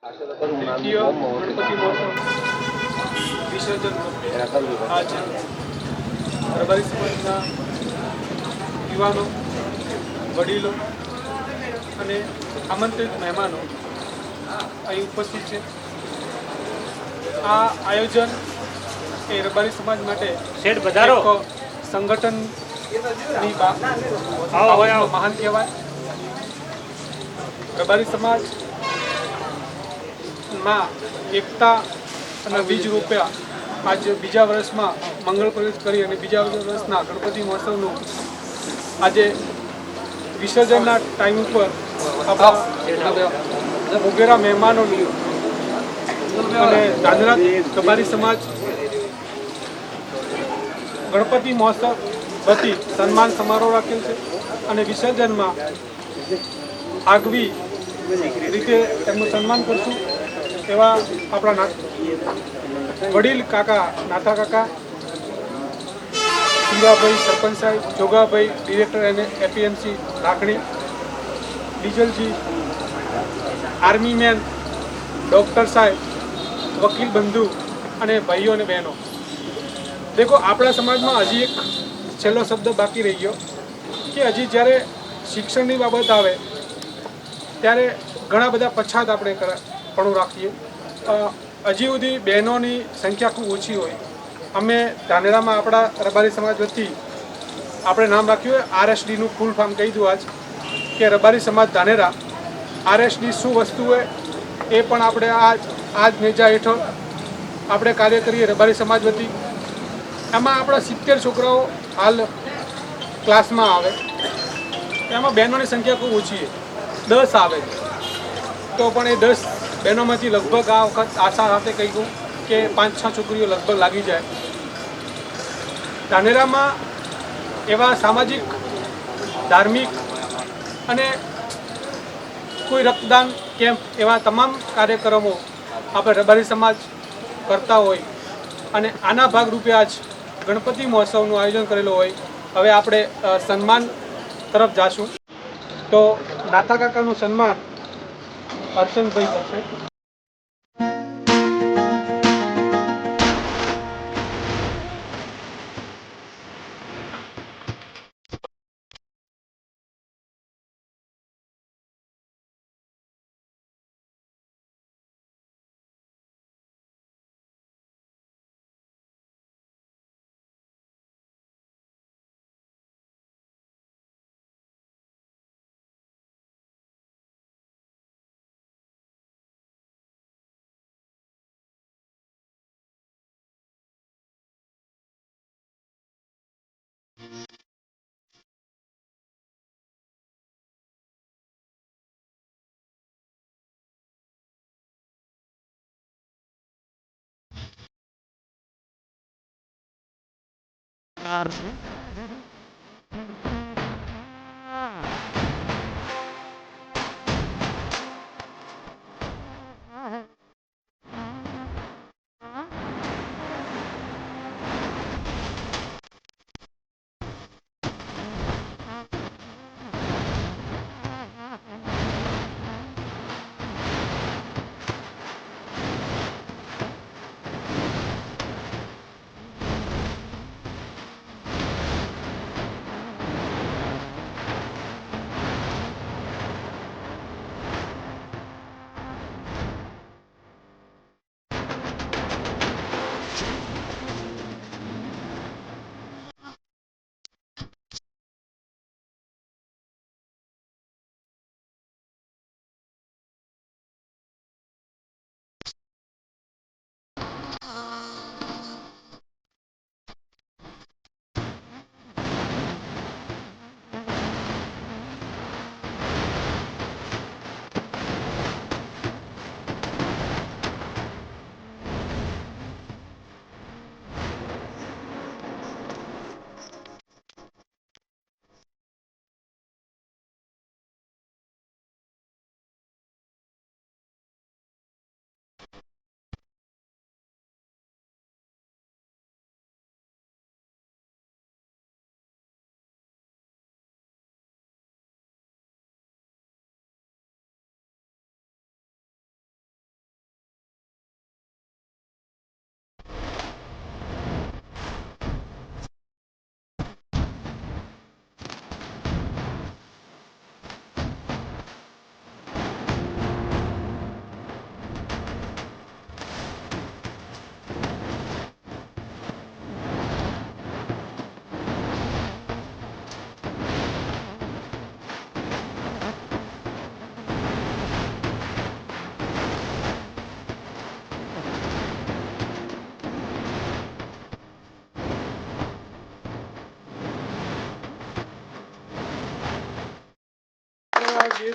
દ્વિતીય ગણપતિ મહોત્સવ વિસર્જન આજ રબારી સમાજના યુવાનો, વડીલો અને આમંત્રિત મહેમાનો અહીં ઉપસ્થિત છે. આ આયોજન એ રબારી સમાજ માટે સંગઠનની મહાન કહેવાય. રબારી સમાજ માં એકતા અને બીજ રૂપિયા આજે બીજા વર્ષમાં મંગળ પ્રવેશ કરી અને બીજા વર્ષના ગણપતિ મહોત્સવનું આજે વિસર્જનના ટાઈમ ઉપર મોગેરા મહેમાનોની અને ધાંધ્રા રબારી સમાજ ગણપતિ મહોત્સવ વતી સન્માન સમારોહ રાખેલ છે અને વિસર્જનમાં આગવી રીતે એમનું સન્માન કરશું એવા આપણા વડીલ કાકા, નાતા કાકા, શિવાભાઈ સરપંચ સાહેબ, જોગાભાઈ ડિરેક્ટર અને એપીએમસી લાખણી, ડીજલજી, આર્મી મેન, ડૉક્ટર સાહેબ, વકીલ બંધુ અને ભાઈઓ અને બહેનો. દેખો, આપણા સમાજમાં હજી એક છેલ્લો શબ્દ બાકી રહી ગયો કે હજી જ્યારે શિક્ષણની બાબત આવે ત્યારે ઘણા બધા પછાત આપણે પણ રાખીએ. હજી સુધી બહેનોની સંખ્યા ખૂબ ઓછી હોય. અમે ધાનેરામાં આપણા રબારી સમાજ વતી આપણે નામ રાખ્યું આરએસડીનું ફૂલ ફોર્મ કહી દઉં આજ કે રબારી સમાજ ધાનેરા. આરએસડી શું વસ્તુ હોય એ પણ આપણે આજ નેજા હેઠળ આપણે કાર્ય કરીએ રબારી સમાજ વતી. એમાં આપણા 70 છોકરાઓ હાલ ક્લાસમાં આવે, એમાં બહેનોની સંખ્યા ખૂબ ઓછી છે, 10 આવે છે. તો પણ એ 10 બહેનોમાંથી લગભગ આ વખત આશા સાથે કહી દઉં કે 5-6 છોકરીઓ લગભગ લાગી જાય. ધાનેરામાં એવા સામાજિક, ધાર્મિક અને કોઈ રક્તદાન કેમ્પ એવા તમામ કાર્યક્રમો આપણે રબારી સમાજ કરતા હોય અને આના ભાગરૂપે આજ ગણપતિ મહોત્સવનું આયોજન કરેલું હોય. હવે આપણે સન્માન તરફ જાશું. તો દાતા કાકાનું સન્માન હર્ષનભાઈ કરશે.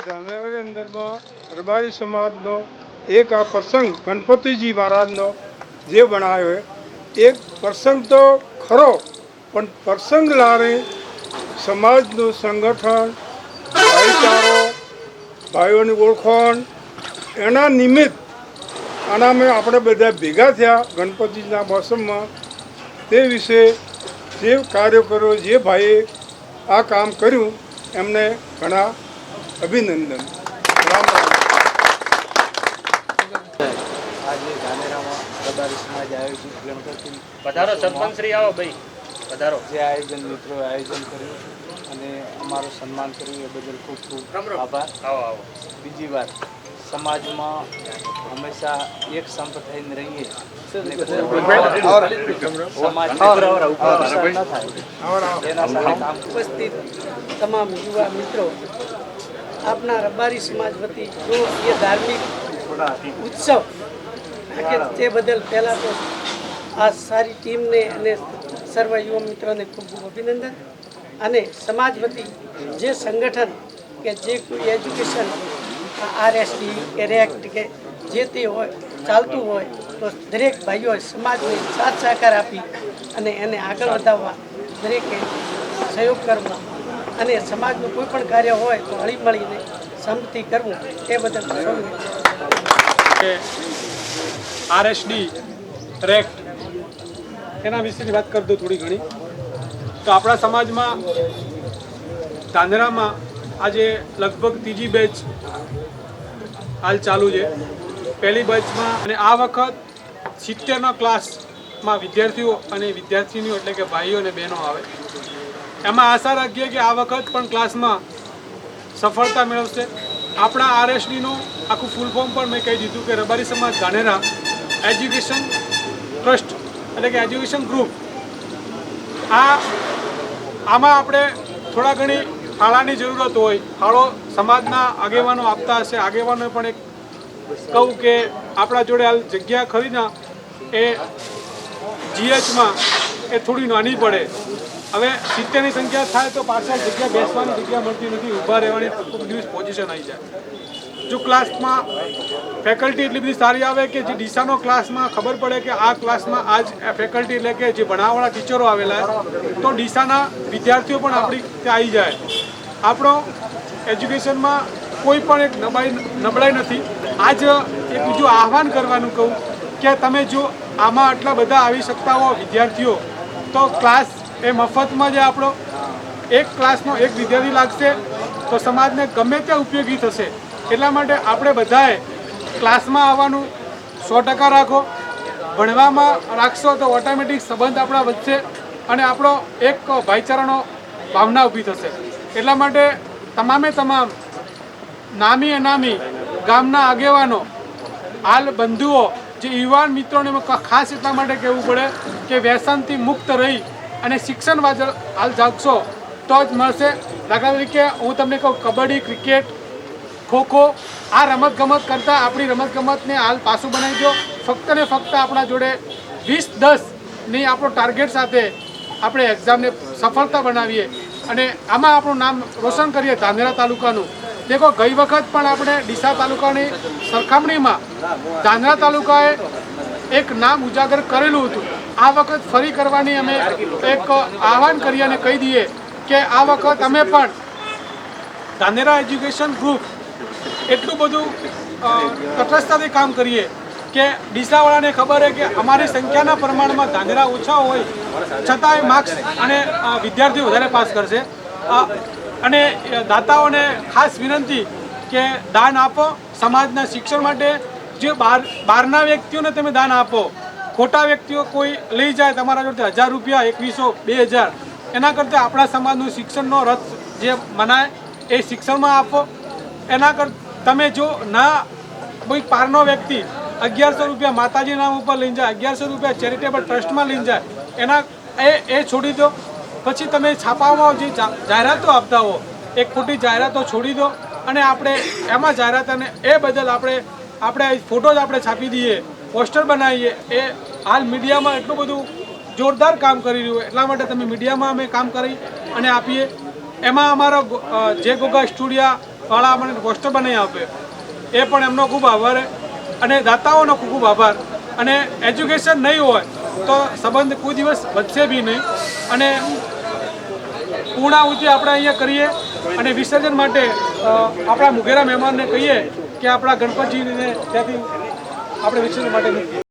ધાનેરાની અંદરમાં રબારી સમાજનો એક આ પ્રસંગ ગણપતિજી મહારાજનો જે બનાવ્યો એક પ્રસંગ તો ખરો, પણ પ્રસંગ લારે સમાજનું સંગઠન, ભાઈચારો, ભાઈઓની ઓળખાણ, એના નિમિત્ત આનામાં આપણે બધા ભેગા થયા ગણપતિજીના મોસમમાં. તે વિશે જે કાર્ય કર્યો, જે ભાઈએ આ કામ કર્યું એમને ઘણા અભિનંદન. રામ રામ. આજે ધાનેરામાં રબારી સમાજ આયોજિત ગણપતિ પધારો સરપંચ શ્રી આવો ભાઈ પધારો જે આયોજન મિત્રોએ આયોજન કર્યું અને અમારું સન્માન કર્યું એ બદલ ખૂબ ખૂબ આભાર. આવો આવો. બીજી વાત સમાજમાં હંમેશા એક સંપ થઈને રહીએ અને સમાજ ન થાય એના સાથે કામ ઉપસ્થિત તમામ યુવા મિત્રો, આપના રબારી સમાજ વતી જો એ ધાર્મિક ઉત્સવ રાખે તે બદલ પહેલાં તો આ સારી ટીમને અને સર્વ યુવા મિત્રોને ખૂબ ખૂબ અભિનંદન. અને સમાજ વતી જે સંગઠન કે જે કોઈ એજ્યુકેશન RSD કે રેક્ટ કે જે તે હોય ચાલતું હોય તો દરેક ભાઈઓએ સમાજને સાથ સહકાર આપી અને એને આગળ વધારવા દરેકે સહયોગ કરવો અને સમાજનું કોઈ પણ કાર્ય હોય તો હળી મળીને સંમતિ કરવું એ બદલ સૌને RSD રેક્ટ એના વિશેની વાત કરી દઉં થોડી ઘણી. તો આપણા સમાજમાં ધાનેરામાં આજે લગભગ ત્રીજી બેચ હાલ ચાલુ છે. પહેલી બેચમાં અને આ વખત 70ના ક્લાસમાં વિદ્યાર્થીઓ અને વિદ્યાર્થીનીઓ એટલે કે ભાઈઓ અને બહેનો આવે. એમાં આશા રાખીએ કે આ વખત પણ ક્લાસમાં સફળતા મેળવશે. આપણા RSDનું આખું ફૂલ ફોર્મ પણ મેં કહી દીધું કે રબારી સમાજ ધાનેરા એજ્યુકેશન ટ્રસ્ટ એટલે કે એજ્યુકેશન ગ્રુપ. આમાં આપણે થોડા ઘણી ફાળાની જરૂરત હોય. ફાળો સમાજના આગેવાનો આપતા હશે. આગેવાનો પણ એક કહું કે આપણા જોડે હાલ જગ્યા ખરીના એ GHમાં એ થોડી નાની પડે. હવે 70ની સંખ્યા થાય તો પાછળ જગ્યા બેસવાની જગ્યા મળતી નથી, ઊભા રહેવાની કોઈ દિવસ પોઝિશન આવી જાય. જો ક્લાસમાં ફેકલ્ટી એટલી બધી સારી આવે કે જે ડીસાનો ક્લાસમાં ખબર પડે કે આ ક્લાસમાં આ જ ફેકલ્ટી એટલે કે જે ભણાવવાળા ટીચરો આવેલા તો ડીસાના વિદ્યાર્થીઓ પણ આપણી ત્યાં આવી જાય. આપણો એજ્યુકેશનમાં કોઈ પણ એક નબળાઈ નથી. આજ એક બીજું આહ્વાન કરવાનું કહું કે તમે જો આમાં આટલા બધા આવી શકતા હો વિદ્યાર્થીઓ તો ક્લાસ એ મફતમાં જ આપણો એક ક્લાસનો એક વિદ્યાર્થી લાગશે તો સમાજને ગમે તે ઉપયોગી થશે. એટલા માટે આપણે બધાએ ક્લાસમાં આવવાનું 100% રાખો. ભણવામાં રાખશો તો ઓટોમેટિક સંબંધ આપણા વધશે અને આપણો એક ભાઈચારાનો ભાવના ઊભી થશે. એટલા માટે તમામે તમામ નામી અનામી ગામના આગેવાનો હાલ બંધુઓ જે યુવાન મિત્રોને ખાસ એટલા માટે કહેવું પડે કે વ્યસનથી મુક્ત રહી અને શિક્ષણ વાજળ હાલ જાગશો તો જ મળશે. દાખલા તરીકે હું તમને કહું કબડ્ડી, ક્રિકેટ, ખોખો આ રમતગમત કરતાં આપણી રમતગમતને હાલ પાછું બનાવી દો. ફક્ત ને ફક્ત આપણા જોડે 20-10ની આપણો ટાર્ગેટ સાથે આપણે એક્ઝામને સફળતા બનાવીએ અને આમાં આપણું નામ રોશન કરીએ ધાનેરા તાલુકાનું. દેખો ગઈ વખત પણ આપણે ડીસા તાલુકાની સરખામણીમાં ધાનેરા તાલુકાએ એક નામ ઉજાગર કરેલું હતું. આ વખત ફરી કરવાની અમે એક આહ્વાન કરીએ અને કહી દઈએ કે આ વખત અમે પણ ધાનેરા એજ્યુકેશન ગ્રુપ એટલું બધું તટસ્થતાથી કામ કરીએ કે ડીસાવાળાને ખબર છે કે અમારી સંખ્યાના પ્રમાણમાં ધાનેરા ઓછા હોય છતાંય માર્ક્સ અને વિદ્યાર્થીઓ વધારે પાસ કરશે. અને દાતાઓને ખાસ વિનંતી કે દાન આપો સમાજના શિક્ષણ માટે. જે બહારના વ્યક્તિઓને તમે દાન આપો. ખોટા વ્યક્તિઓ કોઈ લઈ જાય તમારા જોડે 1000 રૂપિયા, 2100, 2000 એના કરતાં આપણા સમાજનું શિક્ષણનો રથ જે મનાય એ શિક્ષણમાં આપો. એના કર તમે જો ના કોઈ બહારનો વ્યક્તિ 1100 રૂપિયા માતાજી નામ ઉપર લઈને જાય, 1100 રૂપિયા ચેરિટેબલ ટ્રસ્ટમાં લઈને જાય એના એ છોડી દો. પછી તમે છાપામાં જે જાહેરાતો આપતા હો એ ખોટી જાહેરાતો છોડી દો અને આપણે એમાં જાહેરાત અને એ બદલ આપણે ફોટો જ આપણે છાપી દઈએ, પોસ્ટર બનાવીએ. એ હાલ મીડિયામાં એટલું બધું જોરદાર કામ કરી રહ્યું હોય એટલા માટે તમે મીડિયામાં અમે કામ કરી અને આપીએ. એમાં અમારો જે ગોગા સ્ટુડિયાવાળા અમને પોસ્ટર બનાવી આપે એ પણ એમનો ખૂબ આભાર અને દાતાઓનો ખૂબ ખૂબ આભાર. અને એજ્યુકેશન નહીં હોય તો સંબંધ કોઈ દિવસ વધશે બી નહીં. અને પૂર્ણાહુતિ આપણે અહીંયા કરીએ અને વિસર્જન માટે આપણા મુઘેરા મહેમાનને કહીએ કે આપણા ગણપતિજીને ત્યાંથી આપણે વિસર્જન માટે મૂકીએ.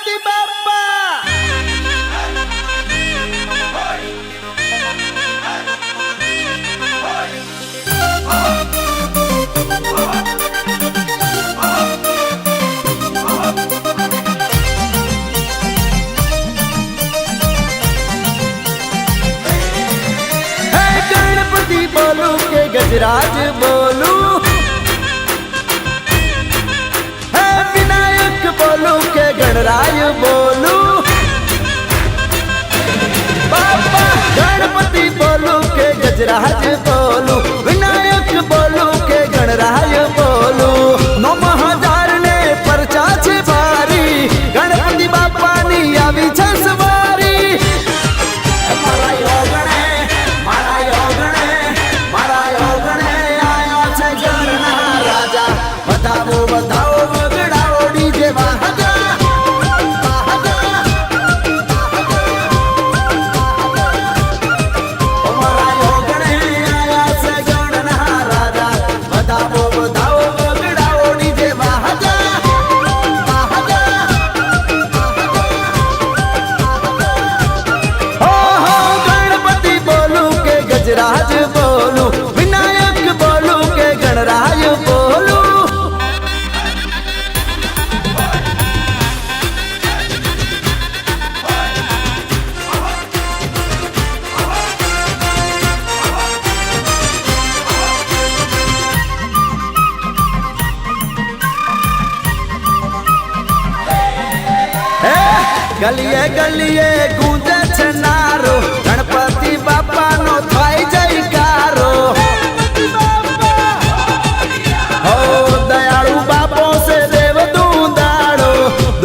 ગણપતિ બાપા बोलू के गजराज बोलू है विनायक बोलू के गणराज बोलू बाबा गणपति बोलू के गजराज बोलू विनायक बोलू के गणराज बोलू 9000 ने परचा छे भारी गणपति बापा नी आवी छे सवारी बताओ वगड़ाओ डीजे वाहगा हमारा योगणे आया से गणना राजा बताओ वगड़ाओ डीजे वाहगा हो गणपति बोलू के गजराज बोलू विनायक बोलू के गणराज बोलू गलिए गलिए गूंजे छे नारो गणपति बापा नो थाई जयकारो हो दयाळु बापो से देव दूंदाड़ो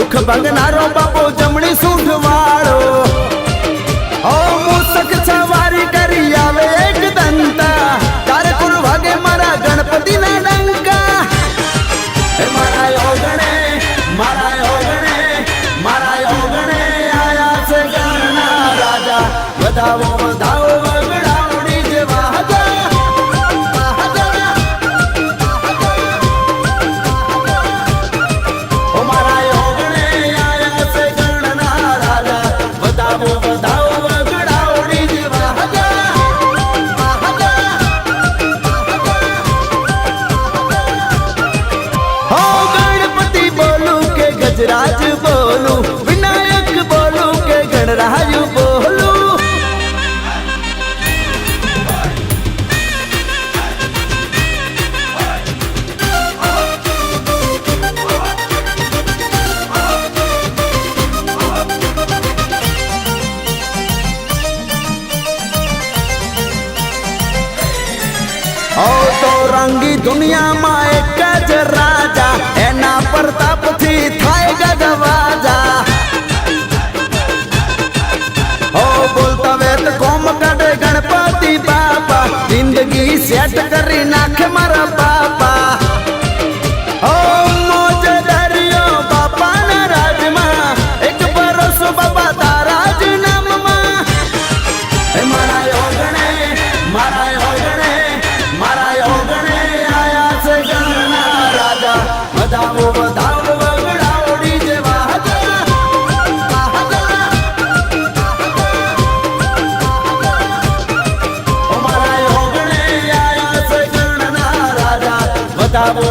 दुख भंगनारो बापो जमणी सूंढ वाळो हो मूसक सवारी करी आवे एक दंता तारे कुर भागे मारा गणपति ना डंका हे मारा योगणे मारा योगणे मारा योगणे आया से गणना राजा बताओ वगड़ाओ डीजे वाहगा ओ मारा योगणे आया से गणना राजा बताओ वगड़ाओ डीजे वाहगा हो गणपति बोलू के गजराज बोलू विनायक बोलू के गणराज बोलू ओ तो रंगी दुनिया में एक ज राजा एना प्रताप थी थाय गजवाजा ओ बोलता वेत कोम काढे गणपति बापा जिंदगी सेट करी नाखे मारा बापा ओ मोज दरियो बापा ना राज में एक बरस बाबा ताराज नाम में मारा योगणे मारा योगणे मारा योगणे आया से गणना राजा बताओ वगड़ाओ डीजे वाहगा हमारा योगणे आया से गणना राजा बताओ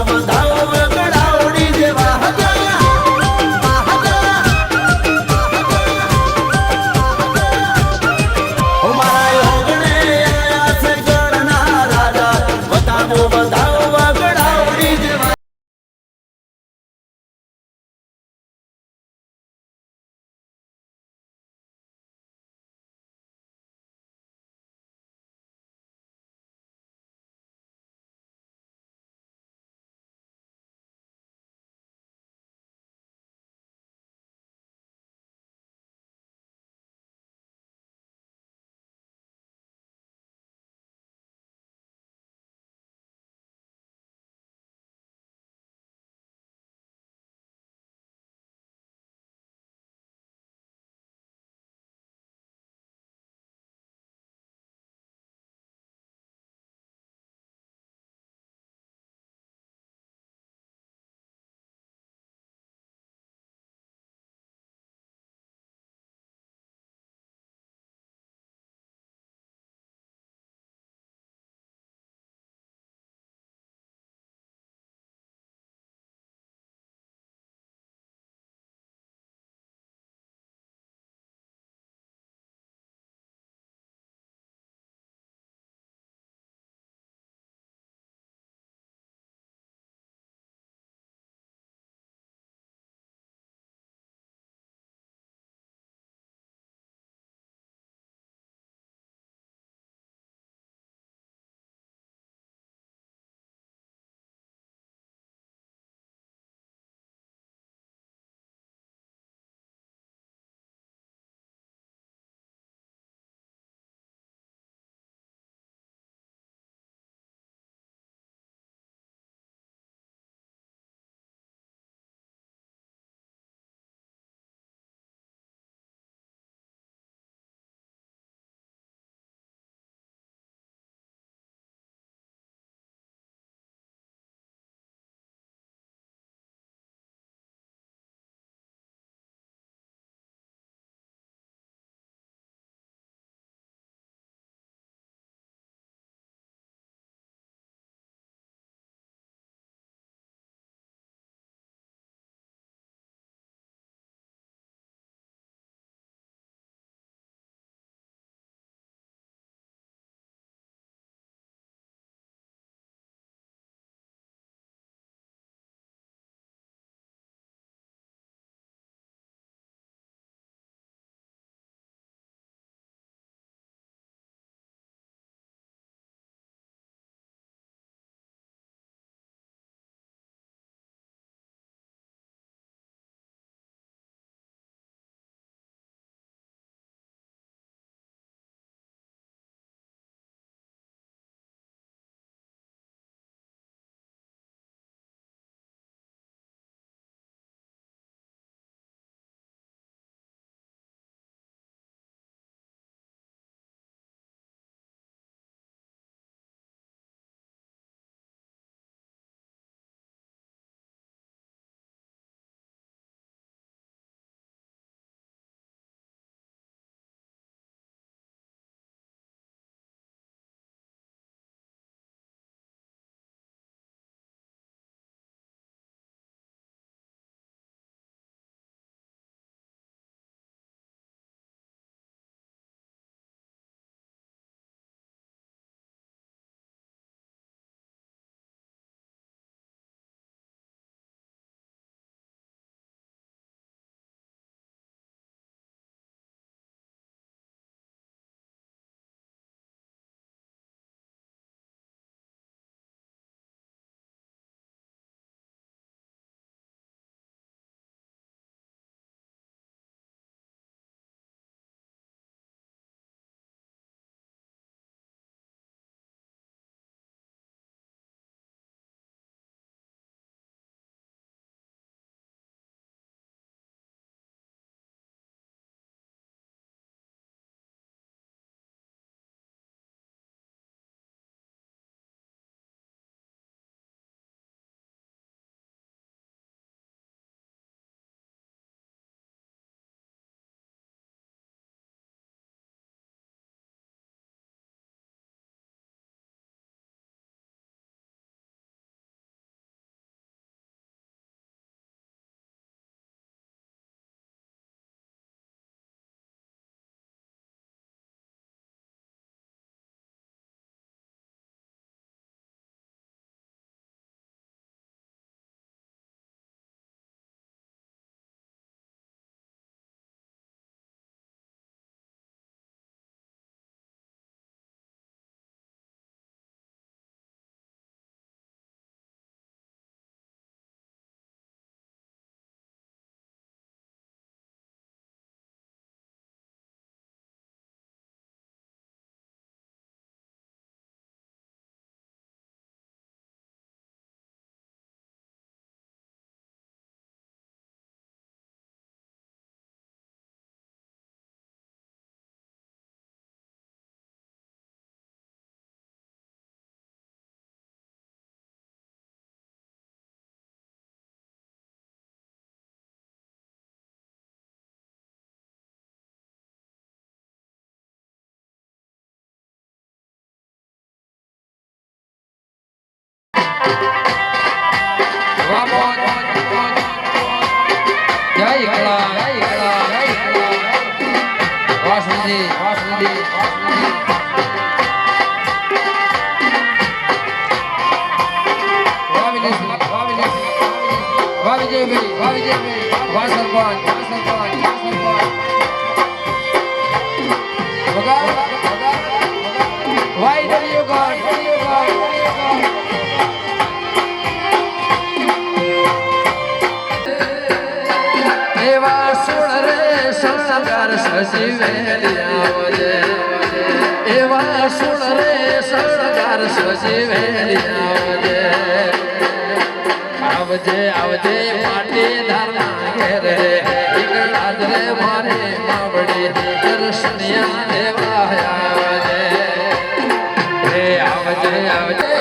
એવા સુણ રે શણગાર સજી આવજે આવજે પાટીદાર ના ઘેર રે ઈકડાજ રે મારે માવડી દર્શનિયા દેવા આવજે રે આવજે આવજે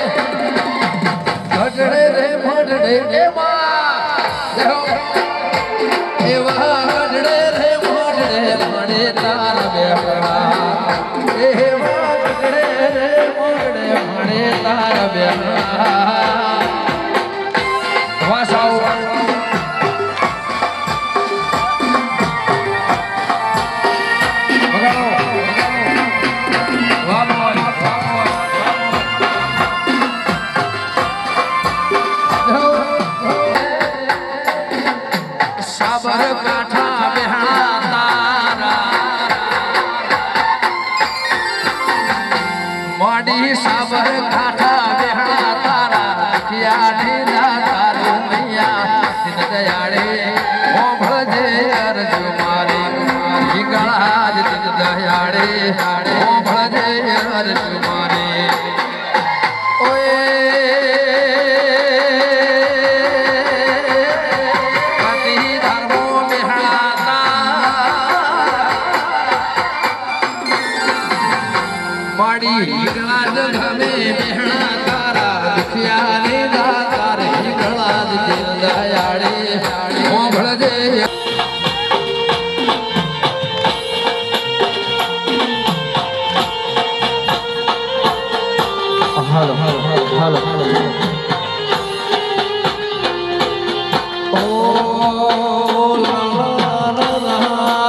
ઘડડે રે મઢડે એમાં એવા ઘડડે રે મઢડે મળે તાર બેહણા એવા ઘડડે રે મઢડે મળે તાર બેહણા વાસાઓ સાબરકાંઠા બેહણા તારા મોડી સાબરકાંઠા બેહણા તારા ખિયાડી ના તારું મૈયા દિન દયાળે ઓભળજે અરજ મારી હિંગળા જ દિન દયાળે ઓભળજે અરજ મારી ઓએ હિંગળા જ ગમે બેહણા તારા દુખિયા ને તારે હિંગળા જ દિન દયાળે ઓભળજે હાલો હાલો હાલો હાલો ઓ લા લા લા લા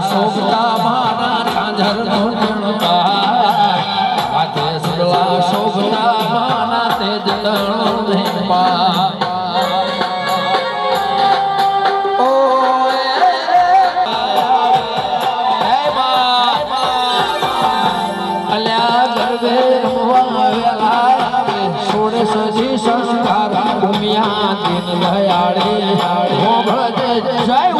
શોભતા માના ઝાંઝર નોણતા હાથે સુડલા શોભતા માના તેજ તણ ધેપા ઓ અલ્યા ગરબે રમવા વેલા સોડે સજી સંસ્કાર ભૂમિયા દિન દયાળે ઓભળજે જય